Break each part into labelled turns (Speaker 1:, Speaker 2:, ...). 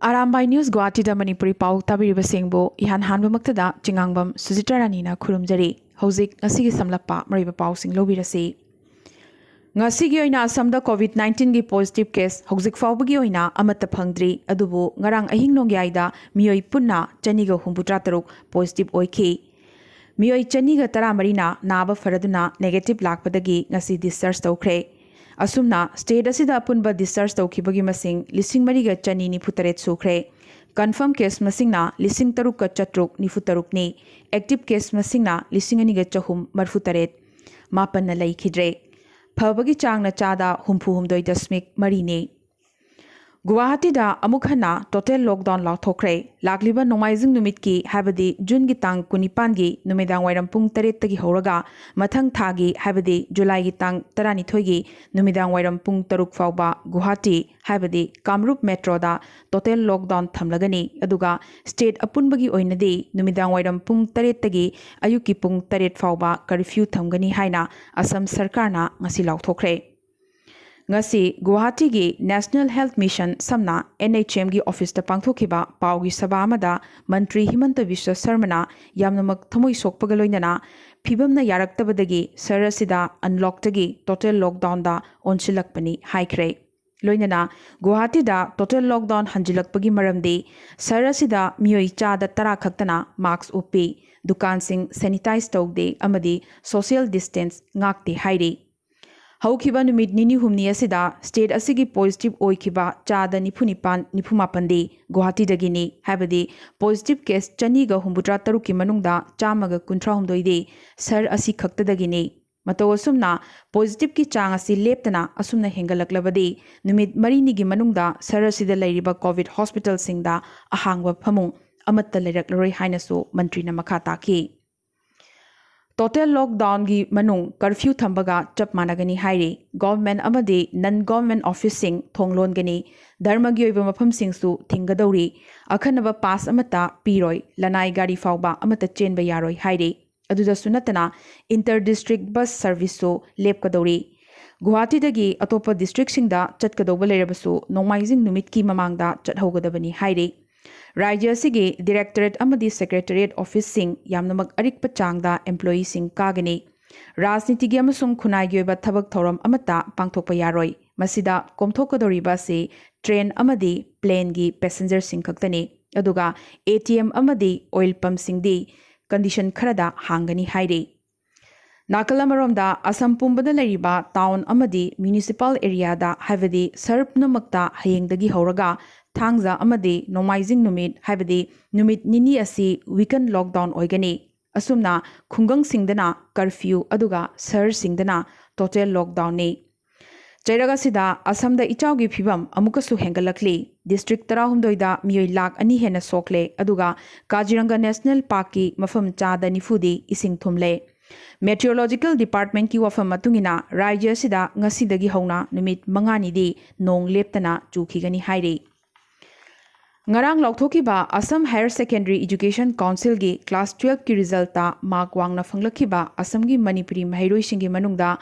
Speaker 1: Arambai News Guwahati da Manipuri Pau tabiriba singbo ihan hanba maktada Chingangbam Sujitarani na khurumjari hojik ngasigi samlappa mariba pau sing lobirasi ngasigi oina asamda COVID-19 gi positive case hojik faubagi oina amata phangdri adubu ngarang ahing nongyaida miyoi punna chaniga humbutra taruk positive oikhi miyoi chaniga taramarina naba faraduna negative lakpadagi ngasi discharge tawkhre asumna state asida apunba discharge tawkhibagi masing lising mariga chani nifu taret sukhre confirm case masingna lising taruk ka chatruk nifu taruk ni active case masingna lising ani ga chahum marfu taret mapan na laikhidre phabagi changna chada humfu humdoi dasmik mari ne Guwahati da amukhana total lockdown lauthokre lakliba nomaizing numit ki habadi June gi tang kunipan gi numidang wairam pung 8 tagi horaga mathang thagi habadi July gi tang 12 gi numidang wairam pung 3 fauba Guwahati habadi Kamrup metro da total lockdown thamlagani aduga state apunbagi oinadi numidang wairam pung 8 tagi ayuki pung 8 fauba curfew thamgani haina Assam sarkarna ngasi lauthokre ngasi Guwahati gi National Health Mission samna NHM gi office ta pangthokiba paugi sabha amada Mantri Himanta Biswa Sarmana yamnamak thamoi sokpaga loinana phibamna yaraktabadagi sarasida unlock tagi total lockdown da onsilakpani haikre loinana Guwahati da total lockdown hanjilakpagi maramdi sarasida miyoi cha da tara khaktana mask upi dukan sing sanitize tawde amadi social distance ngakte hairi Haukiba numit nini humni asida state asigi positive oikiba chada nifunipan nifumapandi Guwahati dagini habadi positive case chani ga humbutra taruki manungda chamaga kuntra humdoide sar asi khakta dagini mato asumna positive ki chang asi leptana asumna hengalaklabadi numit marini gi manungda sar asida lairiba covid hospital singda ahangwa phamung amatta leiraklaroi hainasu mantri na makha taki Total lockdown gi manung curfew thambaga chap managani hairi government amadi non government office sing thonglon gani dharma gi oiba mafam sing su thinggadori akhanaba pass amata piroi lanai gari fauba amata chenba yaroi hairi aduda sunatana inter district bus service so lepkadori Guwahati dagi atopa district singda chatkadoba lerabasu nomaizing numit ki mamangda chathaugadabani hairi Rajya Sigi Directorate Amadi Secretariat Office Sing Yamnamak Arik Pachangda Employee Sing Kagani Rajniti gi amasung khunai gi oiba thabak thoram amata pangthokpa yaroi masida komthokadoriba se train amadi plane gi passenger sing khaktani aduga ATM amadi oil pump sing di condition kharada hangani hairi Nakalamaromda Assam Pumbada Lariba town amadi municipal area da havadi sarpnamakta hayengdagi horaga Thangza amadi nomaizing numit habadi numit nini asi weekend lockdown oigani asumna khungang singdana curfew aduga sar singdana total lockdown ni Jairaga sida Assamda ichaugi phibam amukasu hengalakli district 13 da miyoi lakh ani hena sokle aduga Kaziranga National Park ki mafam chada nifudi ising thumle Meteorological Department ki wafam matungina rajya sida ngasidagi hauna numit mangani di nong leptana chukhigani hairi Ngarang lauthokiba Assam Higher Secondary Education Council gi class 12 ki result ta mark wangna phanglakhiba Assam gi Manipuri mahairoi singi manungda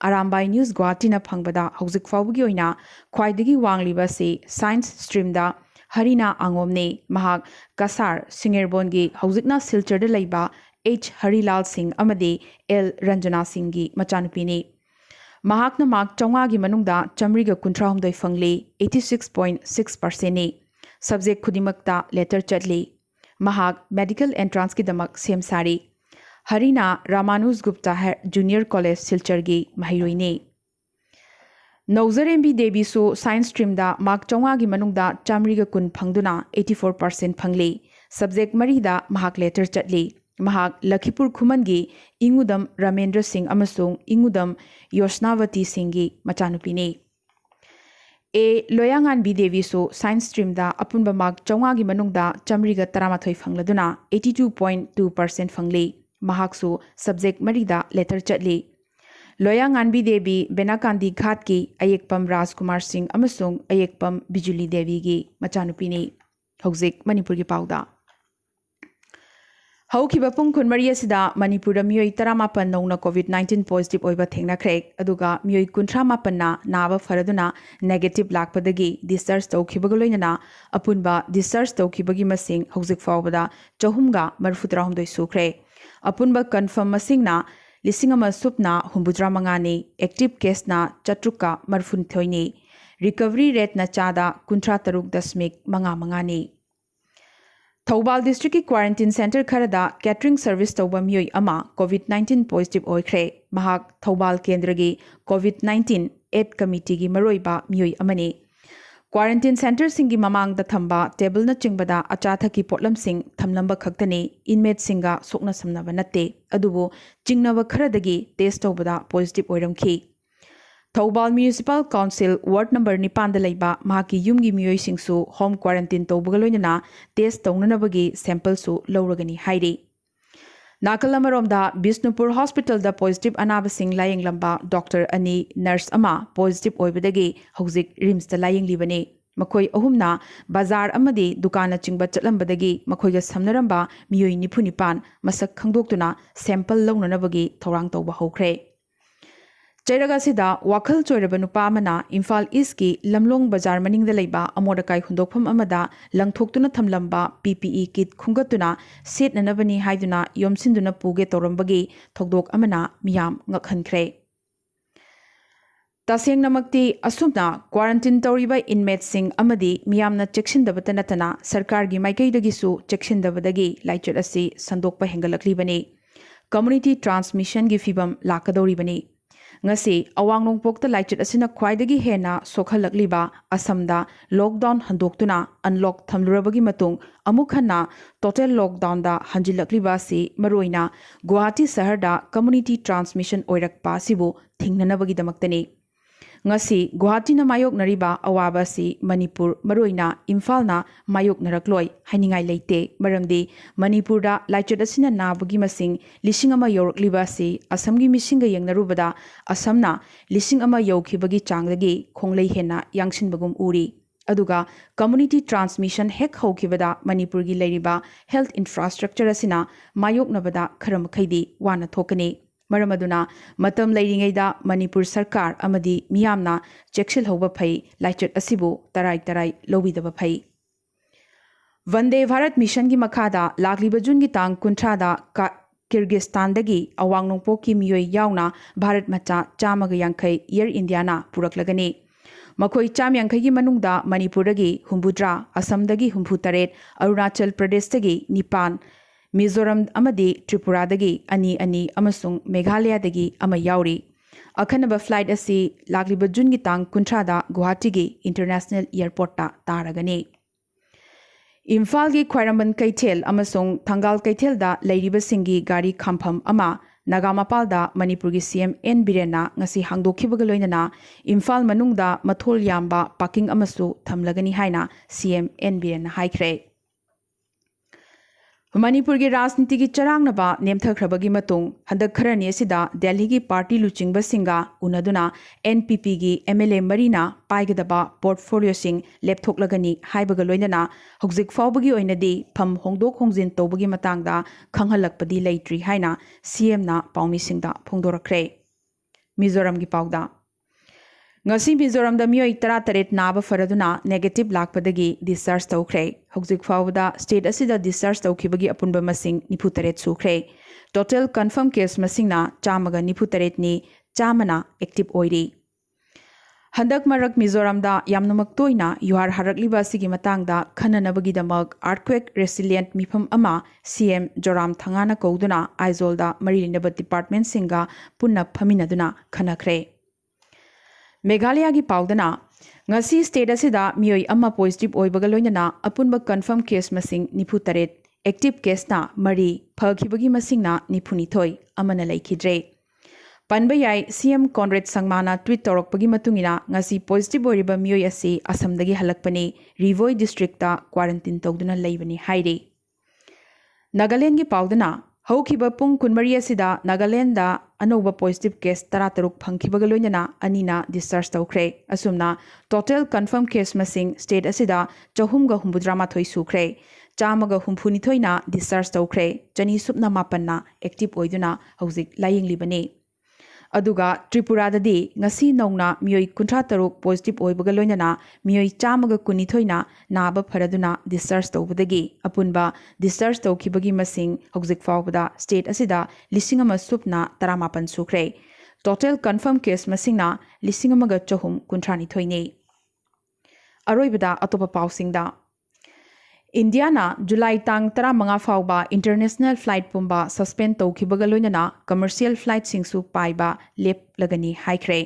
Speaker 1: Arambai News Guwahati na phangbada hojik faubugi oina khwaidagi wangliba se science stream da Harina Angomne mahak Kasar Singerbon gi hojikna Silchar da leiba H Harilal Singh amadi L Ranjana Singh gi machanupi ni mahakna mark chawga gi manungda chamriga kuntra humdoi phangli 86.6% ni Subject Kudimakta letter chatli Mahak Medical Entrance ki damak sem sari Harina Ramanus Gupta Junior College Silchargi Mahiroine Nauzarembi Devi so science stream da mark chawga gi manungda chamriga kun phangduna 84% phangli Subject Marida Mahak letter chatli Mahak Lakhipur Khuman gi Ingudam Ramendra Singh amasung Ingudam Yosnavati Singh gi machanupi ne A Loyangan B Devi so science stream da apunba mark chawga gi manungda chamriga taramathoi phangladuna 82.2% phangli mahaksu subject marida letter chatli Loyangan B Devi Benakandi Ghat ki Ayekpam Rajkumar Singh amasung Ayekpam Bijuli Devi gi machanupi ni hojik Manipur gi pauda ꯍꯧꯈꯤꯕ ꯄꯨꯡ ꯀꯨꯟꯃꯔꯤ ꯑꯁꯤꯗ ꯃꯅꯤꯄꯨꯔꯗ ꯃꯤꯑꯣꯏ 18 ꯅꯧꯅ ꯀꯣꯚꯤꯗ-19 positive ꯑꯣꯏꯕ ꯊꯦꯡꯅꯈ꯭ꯔꯦ ꯑꯗꯨꯒ ꯃꯤꯑꯣꯏ 38ꯅ ꯅꯥꯕ ꯐꯔꯗꯨꯅ ꯅꯦꯒꯦꯇꯤꯚ ꯂꯥꯛꯄꯗꯒꯤ ꯗꯤꯁꯆꯥꯔꯖ ꯇꯧꯈꯤꯕꯒ ꯂꯣꯏꯅꯅ ꯑꯄꯨꯟꯕ ꯗꯤꯁꯆꯥꯔꯖ ꯇꯧꯈꯤꯕꯒꯤ ꯃꯁꯤꯡ ꯍꯧꯖꯤꯛ ꯐꯥꯎꯕꯗ 339 ꯁꯨꯈ꯭ꯔꯦ ꯑꯄꯨꯟꯕ ꯀꯟꯐꯔꯝ ꯃꯁꯤꯡꯅ 1,065ꯅꯤ ꯑꯦꯛꯇꯤꯚ ꯀꯦꯁꯅ 738ꯅꯤ ꯔꯤꯀቨꯔꯤ ꯔꯦꯠꯅ ꯆꯥꯗ 63.55ꯅꯤ ꯊꯧꯕꯥꯜ ꯗꯤꯁꯇ꯭ꯔꯤꯛꯀꯤ ꯀ꯭ꯋꯥꯔꯦꯟꯇꯤꯟ ꯁꯦꯟꯇꯔ ꯈꯔꯗ ꯀꯦꯇꯔꯤꯡ ꯁꯔꯚꯤꯁ ꯇꯧꯕ ꯃꯤꯑꯣꯏ ꯑꯃ ꯀꯣꯚꯤꯗ-19 ꯄꯣꯖꯤꯇꯤꯚ ꯑꯣꯏꯈ꯭ꯔꯦ ꯃꯍꯥꯛ ꯊꯧꯕꯥꯜ ꯀꯦꯟꯗ꯭ꯔꯒꯤ ꯀꯣꯚꯤꯗ-19 ꯑꯦꯗ ꯀꯃꯤꯇꯤꯒꯤ ꯃꯔꯨꯑꯣꯏꯕ ꯃꯤꯑꯣꯏ ꯑꯃꯅꯤ ꯀ꯭ꯋꯥꯔꯦꯟꯇꯤꯟ ꯁꯦꯟꯇꯔꯁꯤꯡꯒꯤ ꯃꯃꯥꯡꯗ ꯊꯝꯕ ꯇꯦꯕꯜꯅꯆꯤꯡꯕꯗ ꯑꯆꯥ-ꯑꯊꯛꯀꯤ ꯄꯣꯠꯂꯝꯁꯤꯡ ꯊꯝꯂꯝꯕ ꯈꯛꯇꯅꯤ ꯏꯟꯃꯦꯠꯁꯤꯡꯒ ꯁꯣꯛꯅ-ꯁꯝꯅꯕ ꯅꯠꯇꯦ ꯑꯗꯨꯕꯨ ꯆꯤꯡꯅꯕ ꯈꯔꯗꯒꯤ ꯇꯦꯁ ꯇꯧꯕꯗ ꯄꯣꯖꯤꯇꯤꯚ ꯑꯣꯏꯔꯝꯈꯤ ꯊꯧꯕꯥꯜ म्युनिसिपल काउंसिल वार्ड नंबर 9 लेबा महाकी युमगी मियोइसिंगसु होम क्वारंटाइन तौबगा लोइनना टेस्ट तौननबगी सैंपलसु लौरगनी हाइरी नाकल अमरोमदा बिष्णुपुर हॉस्पिटल दा पॉजिटिव अनाबसिंग लायेंगलंबा डॉक्टर अनि नर्स अमा पॉजिटिव ओइबदगी हौजिक रिम्स दा लायेंगलिबने मखोई अहुमना बाजार अमदी दुकान चिंगबा चलंबदगी मखोइगा समनरंबा मियोइ 94 मसक खंगदोक्तुना सैंपल लौननबगी थौरांग तौबा हौख्रे चैरगासिदा वाखल चोइरबा नुपा अमना इम्फाल ईस्ट की लमलोंग बाजार मनिंगदा लैबा अमोदकाई हुंदोकफम अमदा लंगथोक्तुना थमलंबा PPE किट खुंगतुना सेटननबनी हाइदुना योमसिंदुना पुगे तौरंबगी थौदोक अमना मियाम ngakhankhre तसेंगनमक्ति असुमना क्वारंटाइन तौरिबा इनमेट्सिंग अमदी मियामना चेक्सिंदबता नतना सरकारगी माइकैदगिसु चेक्सिंदबदगी लाइचट असि संदोकपा हेंगलक्लिबनी कम्युनिटी ट्रांसमिशन की फिबम लाकदौरिबनी ngasi awang nongpokta laichit asina khwaidagi hena sokhalakliba asamda lockdown handoktuna unlock thamlurabagi matung amukhanna total lockdown da hanjilakliba si maroina Guwahati shahar da community transmission oirakpa sibu thingnanabagi damaktani ngasi Guwahati na mayok nariba awaba si Manipur maroina Imphal na mayok narakloi hainingai leite maramdi Manipur da laichit asina nabagi masing lising ama yorokliba si Assamgi misinga yengnarubada Assamna lising ama yaukhibagi changdagi khonglei hena yangsinbagum uri aduga community transmission hek hokibada Manipur gi leiriba health infrastructure asina mayok nabada kharamakhaidi wana thokani मरमदुना मतम लैरिंगैदा मणिपुर सरकार अमदी मियामना चेक्सिल होबा फै लाइचट असिबु तराई तराई लोबिदबा फै Vande Bharat mission की मखादा लाखलिबा जून की तांग 19 दा किर्गिस्तानदगी अवांग नोंपोकी मियोय यावना भारत मचा 150 air Indiana पुरकलगनी मखोई 150 की मनुंगदा मणिपुरदगी 63 असमदगी 68 अरुणाचल प्रदेशदगी 9 मिजोरम अमदी त्रिपुरादगी अनि अमसुंग मेघालयदगी अमा याउरी अखनबा फ्लाइट असि लाखलिबा जून की तांग 19 दा गुवाहाटीगी इंटरनेशनल एयरपोर्ट ता तारगनी इम्फाल की ख्वाइरमबन कैथेल अमसुंग थंगाल कैथेल दा लैरिबसिंगी गाड़ी खामफम अमा नागामपाल दा मणिपुर की CM N बिरेना ngasi hangdokhibaga loinana इम्फाल मनुंगदा मथोल याम्बा पार्किंग अमसु थमलगनी हाइना CM N बिरेना हाइख्रे मणिपुर की राजनीति की चरांगनबा नेमथख्रबगी मतुंग हंदक खरनी असिदा दिल्ली की पार्टी लुचिंगबसिंगा उनदुना NPP की MLA मरीना पाइगदबा पोर्टफोलियो सिंग लेपथोकलगनी हाइबगा लोइनना हौजिक फाउबगी ओइनदी फम होंगदोक होंजिन तौबगी मतांगदा खंगहलकपदी लेट्री हाइना CM ना पाउमिसिंगदा फोंदोरखरे मिजोरम की पाउदा ngasi mizoram da miyoi 38 naba faraduna negative lakpadagi discharge tawkhre hojik fawda state asida discharge tawkhibagi apunba masing 93 sukre total confirm case masingna 193 ni 100 active oiri handak marak mizoram da yamnamak toina yuhar harakliba sigi matangda khananabagi damak earthquake resilient mifam ama CM Joram Thangana kauduna aizol da marilinaba department singa punna phaminaduna khanakhre Meghalaya की पाउदना ngasi state asida miyoi amma positive oibaga loinana apunba confirm case masing 93 active case na mari phakibagi masing na 92 amana laikhidre panba yai CM Conrad Sangmana tweet torokpagi matungina ngasi positive oiriba miyoi asi asamdagi halakpani Rivoi district ta quarantine tawduna leibani hairi Nagaland की पाउदना हौखिबा पुंग कुनमरी असिदा नागालैंड दा अनोबा positive case 33 फंखिबगा लोइनना अनिना discharge तौख्रे असुमना total confirm case मसिंग स्टेट असिदा 483 सुख्रे ꯆꯥꯝꯃꯒ ꯍꯨꯝꯐꯨꯅꯤꯊꯣꯏꯅ ꯗꯤꯁꯆꯥꯔꯖ ꯇꯧꯈ꯭ꯔꯦ, ꯆꯅꯤ ꯁꯨꯞꯅ ꯃꯥꯄꯟꯅ ꯑꯦꯛꯇꯤꯚ ꯑꯣꯏꯗꯨꯅ ꯍꯧꯖꯤꯛ ꯂꯥꯌꯦꯡꯂꯤꯕꯅꯤ꯫ ꯑꯗꯨꯒ ꯇ꯭ꯔꯤꯄꯨꯔꯥꯗꯗꯤ ꯉꯁꯤ ꯅꯧꯅ ꯃꯤꯑꯣꯏ 63 ꯄꯣꯖꯤꯇꯤꯚ ꯑꯣꯏꯕꯒ ꯂꯣꯏꯅꯅ ꯃꯤꯑꯣꯏ 112ꯅ ꯅꯥꯕ ꯐꯔꯗꯨꯅ ꯗꯤꯁꯆꯥꯔꯖ ꯇꯧꯕꯗꯒꯤ ꯑꯄꯨꯟꯕ ꯗꯤꯁꯆꯥꯔꯖ ꯇꯧꯈꯤꯕꯒꯤ ꯃꯁꯤꯡ ꯍꯧꯖꯤꯛ ꯐꯥꯎꯕꯗ ꯁ꯭ꯇꯦꯠ ꯑꯁꯤꯗ 1,000 ꯁꯨꯈ꯭ꯔꯦ꯫ ꯇꯣꯇꯦꯜ ꯀꯟꯐꯔꯝ ꯀꯦꯁ ꯃꯁꯤꯡꯅ 1,412ꯅꯤ꯫ ꯑꯔꯣꯏꯕꯗ ꯑꯇꯣꯞꯄ ꯄꯥꯎꯁꯤꯡꯗ ꯏꯟꯗꯤꯌꯥꯅ ꯖꯨꯂꯥꯏ ꯇꯥꯡ 15 ꯐꯥꯎꯕ ꯏꯟꯇꯔꯅꯦꯁꯅꯦꯜ ꯐ꯭ꯂꯥꯏꯠ ꯄꯨꯝꯕ ꯁꯁꯄꯦꯟ ꯇꯧꯈꯤꯕꯒ ꯂꯣꯏꯅꯅ ꯀꯃꯔꯁꯤꯌꯦꯜ ꯐ꯭ꯂꯥꯏꯠꯁꯤꯡꯁꯨ ꯄꯥꯏꯕ ꯂꯦꯞꯂꯒꯅꯤ ꯍꯥꯏꯈ꯭ꯔꯦ꯫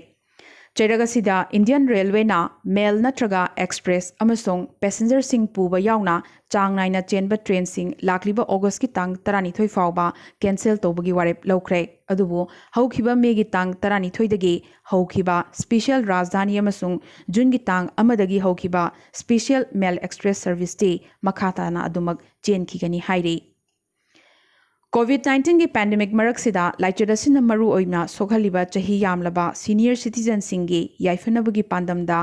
Speaker 1: ꯆꯩꯔꯛ ꯑꯁꯤꯗ ꯏꯟꯗꯤꯌꯟ ꯔꯦꯜꯋꯦꯅ ꯃꯦꯜ ꯅꯠꯇ꯭ꯔꯒ ꯑꯦꯛꯁꯄ꯭ꯔꯦꯁ ꯑꯃꯁꯨꯡ ꯄꯦꯁꯦꯟꯖꯔꯁꯤꯡ ꯄꯨꯕ ꯌꯥꯎꯅ ꯆꯥꯡ ꯅꯥꯏꯅ ꯆꯦꯟꯕ ꯇ꯭ꯔꯦꯟꯁꯤꯡ ꯂꯥꯛꯂꯤꯕ ꯑꯣꯒꯁꯠꯀꯤ ꯇꯥꯡ 12 ꯐꯥꯎꯕ ꯀꯦꯟꯁꯦꯜ ꯇꯧꯕꯒꯤ ꯋꯥꯔꯦꯞ ꯂꯧꯈ꯭ꯔꯦ꯫ ꯑꯗꯨꯕꯨ ꯍꯧꯈꯤꯕ ꯃꯦꯒꯤ ꯇꯥꯡ 12ꯗꯒꯤ ꯍꯧꯈꯤꯕ ꯁ꯭ꯄꯦꯁꯤꯌꯦꯜ ꯔꯥꯖꯙꯥꯅꯤ ꯑꯃꯁꯨꯡ ꯖꯨꯟꯒꯤ ꯇꯥꯡ 1ꯗꯒꯤ ꯍꯧꯈꯤꯕ ꯁ꯭ꯄꯦꯁꯤꯌꯦꯜ ꯃꯦꯜ ꯑꯦꯛꯁꯄ꯭ꯔꯦꯁ ꯁꯔꯚꯤꯁꯇꯤ ꯃꯈꯥ ꯇꯥꯅ ꯑꯗꯨꯃꯛ ꯆꯦꯟꯈꯤꯒꯅꯤ ꯍꯥꯏꯔꯤ꯫ ꯀꯣꯚꯤꯗ-19ꯒꯤ ꯄꯦꯟꯗꯦꯃꯤꯛ ꯃꯔꯛꯁꯤꯗ ꯂꯥꯏꯆꯠ ꯑꯁꯤꯅ ꯃꯔꯨꯑꯣꯏꯅ ꯁꯣꯛꯍꯜꯂꯤꯕ ꯆꯍꯤ ꯌꯥꯝꯂꯕ ꯁꯤꯅꯤꯌꯔ ꯁꯤꯇꯤꯖꯟꯁꯤꯡꯒꯤ ꯌꯥꯏꯐꯅꯕꯒꯤ ꯄꯥꯟꯗꯝꯗ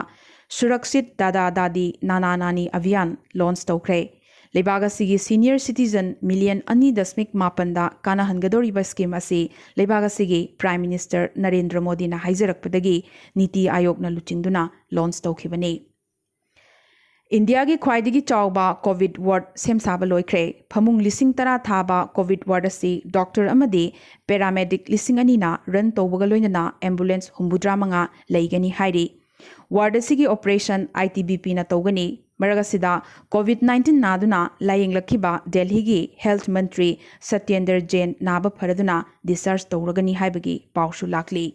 Speaker 1: ꯁꯨꯔꯛꯁꯤꯠ ꯗꯥꯗꯥ ꯗꯥꯗꯤ ꯅꯥꯅꯥ ꯅꯥꯅꯤ ꯑꯚꯤꯌꯥꯟ ꯂꯣꯟꯆ ꯇꯧꯈ꯭ꯔꯦ꯫ ꯂꯩꯕꯥꯛ ꯑꯁꯤꯒꯤ ꯁꯤꯅꯤꯌꯔ ꯁꯤꯇꯤꯖꯟ ꯃꯤꯂꯤꯌꯟ 2.8ꯗ ꯀꯥꯟꯅꯍꯟꯒꯗꯧꯔꯤꯕ ꯁ꯭ꯀꯤꯝ ꯑꯁꯤ ꯂꯩꯕꯥꯛ ꯑꯁꯤꯒꯤ ꯄ꯭ꯔꯥꯏꯝ ꯃꯤꯅꯤꯁꯇꯔ ꯅꯔꯦꯟꯗ꯭ꯔ ꯃꯣꯗꯤꯅ ꯍꯥꯏꯖꯔꯛꯄꯗꯒꯤ ꯅꯤꯇꯤ ꯑꯥꯌꯣꯒꯅ ꯂꯨꯆꯤꯡꯗꯨꯅ ꯂꯣꯟꯆ ꯇꯧꯈꯤꯕꯅꯤ꯫ ꯏꯟꯗꯤꯌꯥꯒꯤ ꯈ꯭ꯋꯥꯏꯗꯒꯤ ꯆꯥꯎꯕ ꯀꯣꯚꯤꯗ ꯋꯥꯔꯗ ꯁꯦꯝ ꯁꯥꯕ ꯂꯣꯏꯈ꯭ꯔꯦ꯫ ꯐꯃꯨꯡ 10,000 ꯊꯥꯕ ꯀꯣꯚꯤꯗ ꯋꯥꯔꯗ ꯑꯁꯤ ꯗꯣꯛꯇꯔ ꯑꯃꯗꯤ ꯄꯦꯔꯥꯃꯦꯗꯤꯛ 2,000ꯅ ꯔꯟ ꯇꯧꯕꯒ ꯂꯣꯏꯅꯅ ꯑꯦꯝꯕꯨꯂꯦꯟꯁ 75 ꯂꯩꯒꯅꯤ ꯍꯥꯏꯔꯤ꯫ ꯋꯥꯔꯗ ꯑꯁꯤꯒꯤ ꯑꯣꯄꯔꯦꯁꯟ ITBPꯅ ꯇꯧꯒꯅꯤ꯫ ꯃꯔꯛ ꯑꯁꯤꯗ ꯀꯣꯚꯤꯗ-19 ꯅꯥꯗꯨꯅ ꯂꯥꯌꯦꯡꯂꯛꯈꯤꯕ ꯗꯦꯜꯍꯤꯒꯤ ꯍꯦꯜꯊ ꯃꯟꯇ꯭ꯔꯤ ꯁꯇ꯭ꯌꯦꯟꯗꯔ ꯖꯦꯟ ꯅꯥꯕ ꯐꯔꯗꯨꯅ ꯗꯤꯁꯆꯥꯔꯖ ꯇꯧꯔꯒꯅꯤ ꯍꯥꯏꯕꯒꯤ ꯄꯥꯎꯁꯨ ꯂꯥꯛꯂꯤ꯫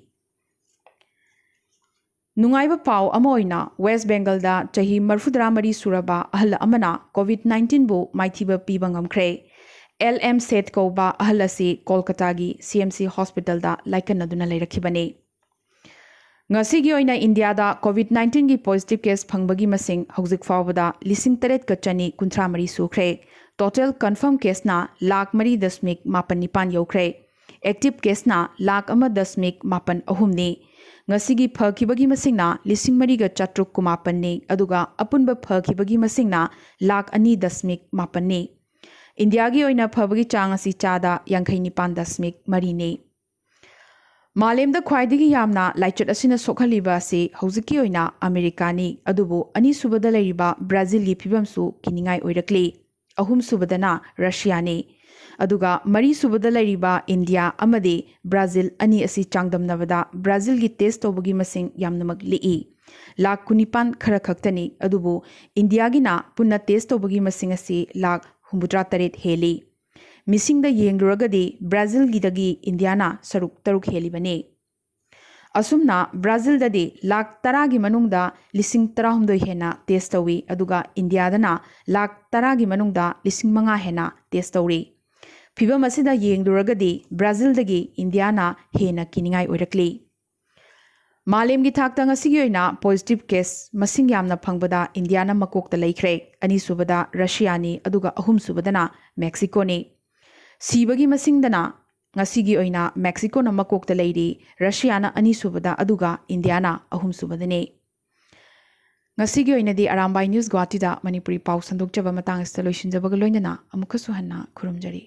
Speaker 1: ꯅꯨꯡꯉꯥꯏꯕ ꯄꯥꯎ ꯑꯃ ꯑꯣꯏꯅ ꯋꯦꯁꯠ ꯕꯦꯡꯒꯜꯗ ꯆꯍꯤ 34 ꯁꯨꯔꯕ ꯑꯍꯜ ꯑꯃꯅ ꯀꯣꯚꯤꯗ-19ꯕꯨ ꯃꯥꯏꯊꯤꯕ ꯄꯤꯕ ꯉꯝꯈ꯭ꯔꯦ꯫ LM ꯁꯦꯠ ꯀꯧꯕ ꯑꯍꯜ ꯑꯁꯤ ꯀꯣꯜꯀꯇꯥꯒꯤ CMC ꯍꯣꯁꯄꯤꯇꯥꯜꯗ ꯂꯥꯏꯀꯠꯅꯗꯨꯅ ꯂꯩꯔꯛꯈꯤꯕꯅꯤ꯫ ꯉꯁꯤꯒꯤ ꯑꯣꯏꯅ ꯏꯟꯗꯤꯌꯥꯗ ꯀꯣꯚꯤꯗ-19ꯒꯤ ꯄꯣꯖꯤꯇꯤꯚ ꯀꯦꯁ ꯐꯪꯕꯒꯤ ꯃꯁꯤꯡ ꯍꯧꯖꯤꯛ ꯐꯥꯎꯕꯗ 8,933 ꯁꯨꯈ꯭ꯔꯦ꯫ ꯇꯣꯇꯦꯜ ꯀꯟꯐꯔꯝ ꯀꯦꯁꯅ 3.89 ꯌꯧꯈ꯭ꯔꯦ꯫ ꯑꯦꯛꯇꯤꯚ ꯀꯦꯁꯅ 1.83ꯅꯤ꯫ ꯉꯁꯤꯒꯤ ꯐꯈꯤꯕꯒꯤ ꯃꯁꯤꯡꯅ 4,719ꯅꯤ ꯑꯗꯨꯒ ꯑꯄꯨꯟꯕ ꯐꯈꯤꯕꯒꯤ ꯃꯁꯤꯡꯅ 2.8ꯅꯤ꯫ ꯏꯟꯗꯤꯌꯥꯒꯤ ꯑꯣꯏꯅ ꯐꯕꯒꯤ ꯆꯥꯡ ꯑꯁꯤ ꯆꯥꯗ 59.3ꯅꯤ꯫ ꯃꯥꯂꯦꯝꯗ ꯈ꯭ꯋꯥꯏꯗꯒꯤ ꯌꯥꯝꯅ ꯂꯥꯏꯆꯠ ꯑꯁꯤꯅ ꯁꯣꯛꯍꯜꯂꯤꯕ ꯑꯁꯤ ꯍꯧꯖꯤꯛꯀꯤ ꯑꯣꯏꯅ ꯑꯃꯦꯔꯤꯀꯥꯅꯤ, ꯑꯗꯨꯕꯨ ꯑꯅꯤꯁꯨꯕꯗ ꯂꯩꯔꯤꯕ ꯕ꯭ꯔꯥꯖꯤꯜꯒꯤ ꯐꯤꯚꯝꯁꯨ ꯀꯤꯅꯤꯡꯉꯥꯏ ꯑꯣꯏꯔꯛꯂꯤ꯫ ꯑꯍꯨꯝꯁꯨꯕꯗꯅ ꯔꯁꯤꯌꯥꯅꯤ, ꯑꯗꯨꯒ ꯃꯔꯤꯁꯨꯕꯗ ꯂꯩꯔꯤꯕ ꯏꯟꯗꯤꯌꯥ ꯑꯃꯗꯤ ꯕ꯭ꯔꯥꯖꯤꯜ ꯑꯅꯤ ꯑꯁꯤ ꯆꯥꯡꯗꯝꯅꯕꯗ ꯕ꯭ꯔꯥꯖꯤꯜꯒꯤ ꯇꯦꯁ ꯇꯧꯕꯒꯤ ꯃꯁꯤꯡ ꯌꯥꯝꯅꯃꯛ ꯂꯤꯛꯏ꯫ 19,000 ꯈꯔ ꯈꯛꯇꯅꯤ, ꯑꯗꯨꯕꯨ ꯏꯟꯗꯤꯌꯥꯒꯤꯅ ꯄꯨꯟꯅ ꯇꯦꯁꯇꯧꯕꯒꯤ ꯃꯁꯤꯡ ꯑꯁꯤ 68,000 ꯍꯦꯜꯂꯤ꯫ ꯃꯤꯁꯤꯡꯗ ꯌꯦꯡꯂꯨꯔꯒꯗꯤ ꯕ꯭ꯔꯥꯖꯤꯜꯒꯤꯗꯒꯤ ꯏꯟꯗꯤꯌꯥꯅ ꯁꯔꯨꯛ 6 ꯍꯦꯜꯂꯤꯕꯅꯤ꯫ ꯑꯁꯨꯝꯅ ꯕ꯭ꯔꯥꯖꯤꯜꯗꯗꯤ 10,000ꯒꯤ ꯃꯅꯨꯡꯗ 18,000 ꯍꯦꯟꯅ ꯇꯦꯁ ꯇꯧꯏ, ꯑꯗꯨꯒ ꯏꯟꯗꯤꯌꯥꯗꯅ 10,000ꯒꯤ ꯃꯅꯨꯡꯗ 5,000 ꯍꯦꯟꯅ ꯇꯦꯁ ꯇꯧꯔꯤ꯫ ꯐꯤꯚꯝ ꯑꯁꯤꯗ ꯌꯦꯡꯂꯨꯔꯒꯗꯤ ꯕ꯭ꯔꯥꯖꯤꯜꯗꯒꯤ ꯏꯟꯗꯤꯌꯥꯅ ꯍꯦꯟꯅ ꯀꯤꯅꯤꯡꯉꯥꯏ ꯑꯣꯏꯔꯛꯂꯤ꯫ ꯃꯥꯂꯦꯝꯒꯤ ꯊꯥꯛꯇ ꯉꯁꯤꯒꯤ ꯑꯣꯏꯅ ꯄꯣꯖꯤꯇꯤꯚ ꯀꯦꯁ ꯃꯁꯤꯡ ꯌꯥꯝꯅ ꯐꯪꯕꯗ ꯏꯟꯗꯤꯌꯥꯅ ꯃꯀꯣꯛꯇ ꯂꯩꯈ꯭ꯔꯦ꯫ ꯑꯅꯤꯁꯨꯕꯗ ꯔꯁꯤꯌꯥꯅꯤ, ꯑꯗꯨꯒ ꯑꯍꯨꯝꯁꯨꯕꯗꯅ ꯃꯦꯛꯁꯤꯀꯣꯅꯤ꯫ ꯁꯤꯕꯒꯤ ꯃꯁꯤꯡꯗꯅ ꯉꯁꯤꯒꯤ ꯑꯣꯏꯅ ꯃꯦꯛꯁꯤꯀꯣꯅ ꯃꯀꯣꯛꯇ ꯂꯩꯔꯤ, ꯔꯁꯤꯌꯥꯅ ꯑꯅꯤꯁꯨꯕꯗ, ꯑꯗꯨꯒ ꯏꯟꯗꯤꯌꯥꯅ ꯑꯍꯨꯝꯁꯨꯕꯗꯅꯤ꯫ ꯉꯁꯤꯒꯤ ꯑꯣꯏꯅꯗꯤ ꯑꯔꯥꯝꯕꯥꯏ ꯅ꯭ꯌꯨꯁ ꯒꯨꯋꯥꯍꯥꯇꯤꯗ ꯃꯅꯤꯄꯨꯔꯤ ꯄꯥꯎ ꯁꯟꯗꯣꯛꯆꯕ ꯃꯇꯥꯡ ꯑꯁꯤꯗ ꯂꯣꯏꯁꯤꯟꯖꯕꯒ ꯂꯣꯏꯅꯅ ꯑꯃꯨꯛꯀꯁꯨ ꯍꯟꯅ ꯈꯨꯔꯨꯝꯖꯔꯤ꯫